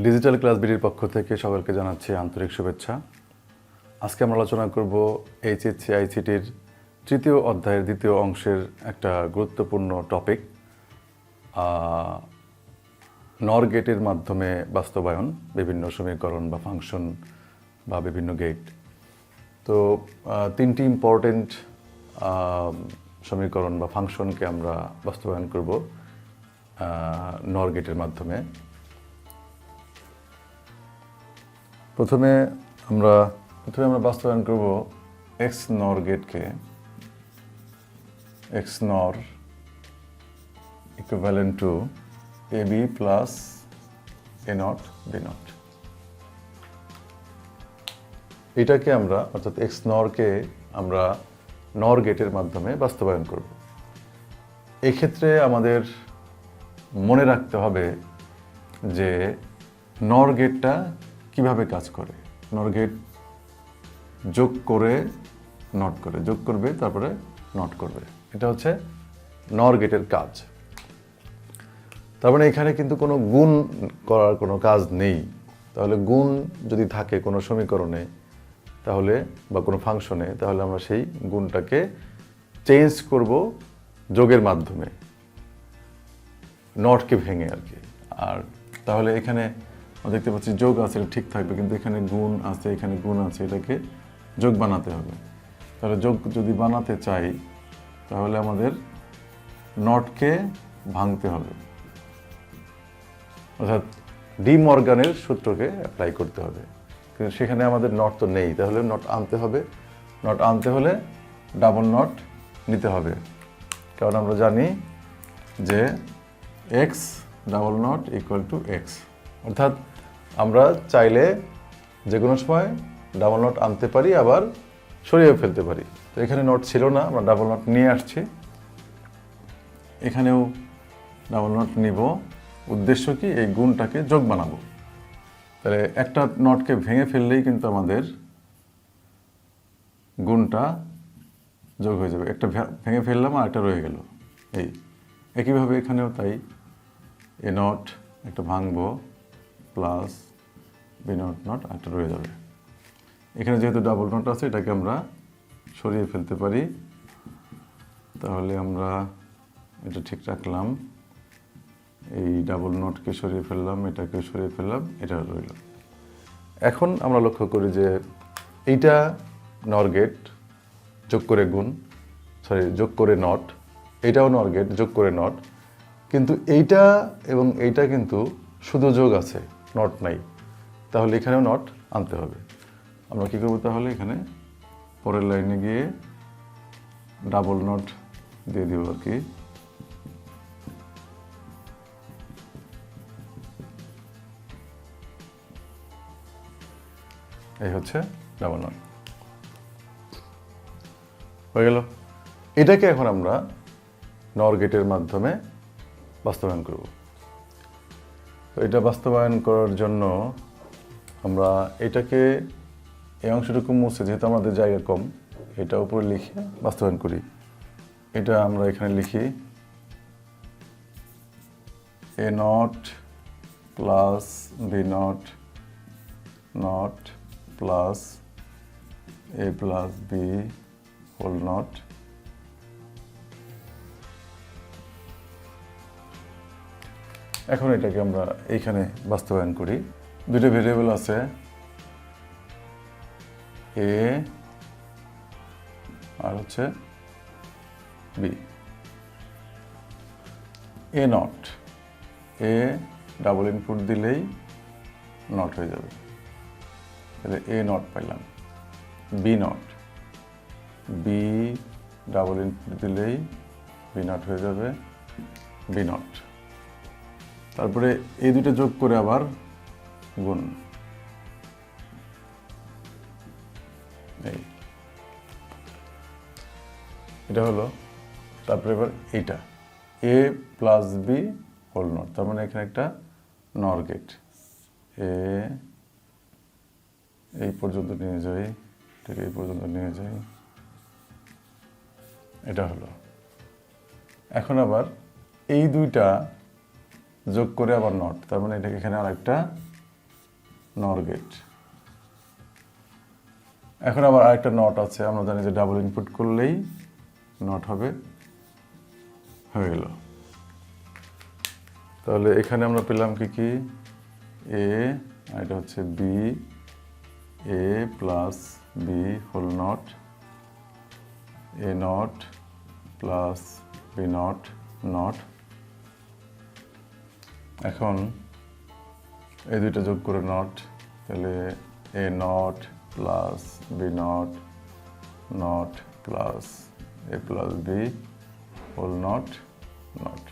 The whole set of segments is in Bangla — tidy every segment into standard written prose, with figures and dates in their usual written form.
ডিজিটাল ক্লাস বিডির পক্ষ থেকে সকলকে জানাচ্ছি আন্তরিক শুভেচ্ছা। আজকে আমরা আলোচনা করব HSC ICTর তৃতীয় অধ্যায়ের দ্বিতীয় অংশের একটা গুরুত্বপূর্ণ টপিক, নর গেটের মাধ্যমে বাস্তবায়ন বিভিন্ন সমীকরণ বা ফাংশন বা বিভিন্ন গেট। তো তিনটি ইম্পর্টেন্ট সমীকরণ বা ফাংশনকে আমরা বাস্তবায়ন করব নর গেটের মাধ্যমে। প্রথমে আমরা বাস্তবায়ন করব এক্স নর গেটকে। এক্স নর equivalent to AB plus A not B not. এটাকে আমরা অর্থাৎ এক্স নরকে আমরা নর গেটের মাধ্যমে বাস্তবায়ন করব। এক্ষেত্রে আমাদের মনে রাখতে হবে যে নর গেটটা কিভাবে কাজ করে। নর গেট যোগ করে নট করে, যোগ করবে তারপরে নট করবে, এটা হচ্ছে নর গেটের কাজ। তার মানে এখানে কিন্তু কোনো গুণ করার কোনো কাজ নেই। তাহলে গুণ যদি থাকে কোনো সমীকরণে তাহলে বা কোনো ফাংশনে, তাহলে আমরা সেই গুণটাকে চেঞ্জ করব যোগের মাধ্যমে, নটকে ভেঙে আর কি। আর তাহলে এখানে দেখতে পাচ্ছি যোগ আছে, এটা ঠিক থাকবে, কিন্তু এখানে গুণ আছে, এখানে গুণ আছে, এটাকে যোগ বানাতে হবে। তাহলে যোগ যদি বানাতে চাই তাহলে আমাদের নটকে ভাঙতে হবে, অর্থাৎ ডি মর্গানের সূত্রকে অ্যাপ্লাই করতে হবে। কিন্তু সেখানে আমাদের নট তো নেই, তাহলে নট আনতে হবে। নট আনতে হলে ডাবল নট নিতে হবে, কারণ আমরা জানি যে x double not equal two x. অর্থাৎ আমরা চাইলে যে কোনো সময় ডাবল নট আনতে পারি, আবার সরিয়ে ফেলতে পারি। তো এখানে নট ছিল না, আমরা ডাবল নট নিয়ে আসছি, এখানেও ডাবল নট নিব। উদ্দেশ্য কি? এই গুণটাকে যোগ বানাবো। তাহলে একটা নটকে ভেঙে ফেললেই কিন্তু আমাদের গুণটা যোগ হয়ে যাবে। একটা ভেঙে ফেললাম আর একটা রয়ে গেল। এই একইভাবে এখানেও তাই, এ নট একটা ভাঙবো প্লাস বি নট নট একটা রয়ে যাবে। এখানে যেহেতু ডাবল নট আছে এটাকে আমরা সরিয়ে ফেলতে পারি। তাহলে আমরা এটা ঠিক রাখলাম, এই ডাবল নটকে সরিয়ে ফেললাম, এটাকে সরিয়ে ফেললাম, এটা রইল। এখন আমরা লক্ষ্য করি যে এইটা নর গেট যোগ করে গুণ, যোগ করে নট, এইটাও নর গেট যোগ করে নট, কিন্তু এইটা এবং এইটা কিন্তু শুধু যোগ আছে, নট নাই। তাহলে এখানেও নট আনতে হবে। আমরা কী করবো তাহলে? এখানে পরের লাইনে গিয়ে ডাবল নট দিয়ে দিব আর কি। এই হচ্ছে ডাবল নট হয়ে গেল। এটাকে এখন আমরা নর গেটের মাধ্যমে বাস্তবায়ন করব। তো এটা বাস্তবায়ন করার জন্য আমরা এটাকে এই অংশটুকু মুছে, যেহেতু আমাদের জায়গা কম, এটা উপরে লিখে বাস্তবায়ন করি। এটা আমরা এখানে লিখি A not plus B not not plus A plus B whole not এখন এটাকে আমরা এইখানে বাস্তবায়ন করি। দুটো ভেরিয়েবল আছে, এ আর হচ্ছে B. A not, A double input দিলেই নট হয়ে যাবে, তাহলে এ নট পাইলাম। B not, B double input দিলেই বি নট হয়ে যাবে, বি নট। তারপরে এই দুটো যোগ করে আবার গুণ, এই এটা হলো। তারপরে এবার এইটা এ প্লাস বি হোল নট, তার মানে এখানে একটা নর গেট। এ এই পর্যন্ত নিয়ে যাই, ঠিক এই পর্যন্ত নিয়ে যাই, এটা হলো। এখন আবার এই দুইটা যোগ করে আবার নট, তার মানে এটাকে এখানে আরেকটা নর গেট। এখন আবার আরেকটা নট আছে, আমরা জানি যে ডাবল ইনপুট করলেই নট হবে, হয়ে গেল। তাহলে এখানে আমরা পেলাম কি এ, আর এটা হচ্ছে B, A plus B whole not, A not plus B not not. এখন এই দুইটা যোগ করে নট, তাহলে A not plus B not not plus A plus B whole not not.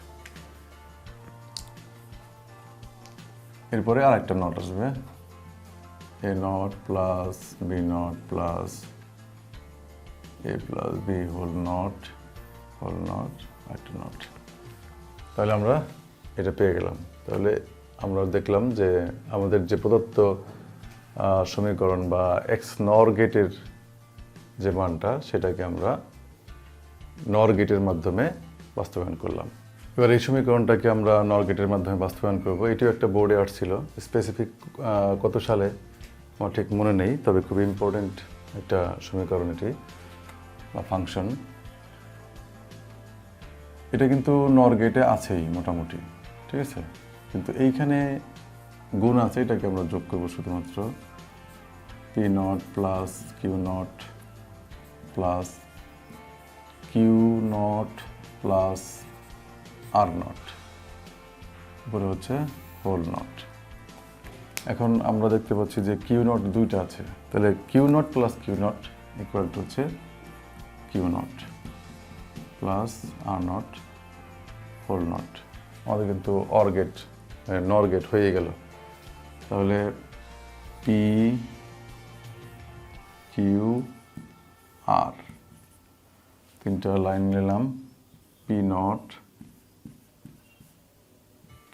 এরপরে আর একটা নট আসবে, A not plus B not plus A plus B whole not একটা নট। তাহলে আমরা এটা পেয়ে গেলাম। তাহলে আমরা দেখলাম যে আমাদের যে প্রদত্ত সমীকরণ বা এক্স নর গেটের যে মানটা, সেটাকে আমরা নর গেটের মাধ্যমে বাস্তবায়ন করলাম। এবার এই সমীকরণটাকে আমরা নর গেটের মাধ্যমে বাস্তবায়ন করব। এটিও একটা বোর্ডে আসছিল, স্পেসিফিক কত সালে আমার ঠিক মনে নেই, তবে খুব ইম্পর্টেন্ট একটা সমীকরণ এটি বা ফাংশন। এটা কিন্তু নর গেটে আছেই মোটামুটি, ঠিক আছে, কিন্তু এইখানে গুণ আছে, এটাকে আমরা যোগ করবো শুধুমাত্র P not plus Q not plus Q not plus R not, উপরে হচ্ছে হোল নট। এখন আমরা দেখতে পাচ্ছি যে কিউ নট দুইটা আছে, তাহলে Q not plus Q not equal to হচ্ছে Q not plus R not whole not. আমাদের কিন্তু অর গেট নর গেট হয়ে গেল। তাহলে পি কিউ আর তিনটা লাইন নিলাম, P not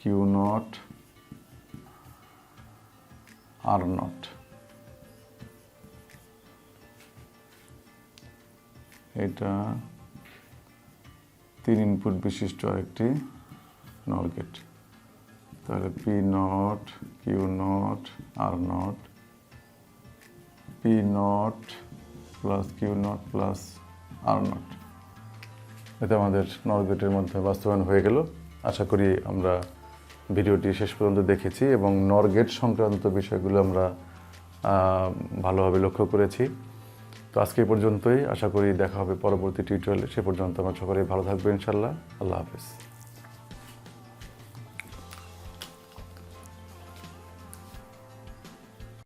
Q not R not. এটা 3 ইনপুট বিশিষ্ট আরেকটি নর গেট। তাহলে P not Q not R not, P not plus Q not plus R not. এতে আমাদের নর গেটের মধ্যে বাস্তবায়ন হয়ে গেল। আশা করি আমরা ভিডিওটি শেষ পর্যন্ত দেখেছি এবং নর গেট সংক্রান্ত বিষয়গুলো আমরা ভালোভাবে লক্ষ্য করেছি। তো আজকে এই পর্যন্তই, আশা করি দেখা হবে পরবর্তী টিউটোরিয়ালে। সে পর্যন্ত আমরা সকলেই ভালো থাকবো ইনশাল্লাহ। আল্লাহ হাফেজ।